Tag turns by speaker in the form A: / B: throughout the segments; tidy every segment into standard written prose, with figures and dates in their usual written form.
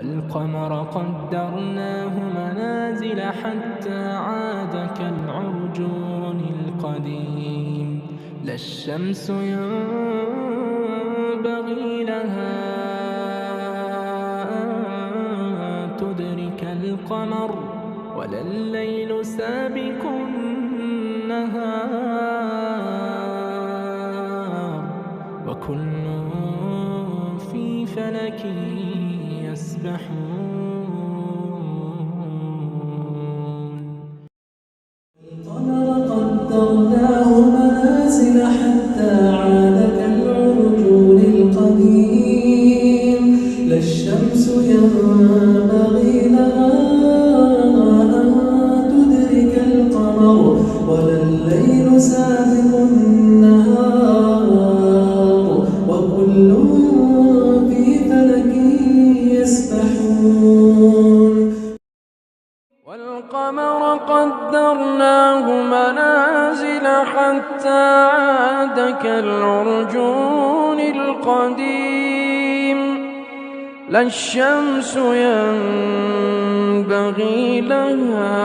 A: والقمر قدرناه منازل حتى عاد كالعرجون القديم لا الشمس ينبغي لها أن تدرك القمر ولا الليل سابق النهار وكل في فلك يسبحون.
B: القمر قدرناه منازل حتى عاد كالعرجون القديم لا الشمس ينبغي لها أن تدرك القمر ولا الليل سابق النهار وكل في فلك يسبحون. والقمر قدرناه منازل حتى عاد كالعرجون القديم لا الشمس ينبغي لها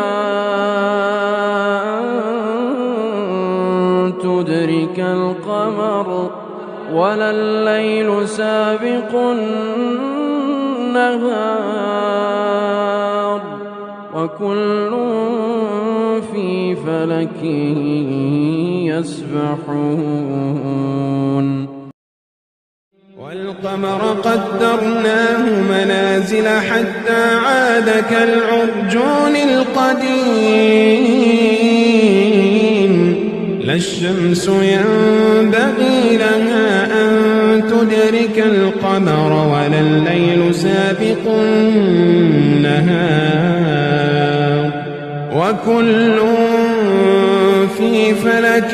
B: أن تدرك القمر ولا الليل سابق النهار وكل في فلك يسبحون.
C: والقمر قدرناه منازل حتى عاد كالعرجون القديم لا الشمس ينبغي لها أن تدرك القمر ولا الليل سابق النهار وكل في فلك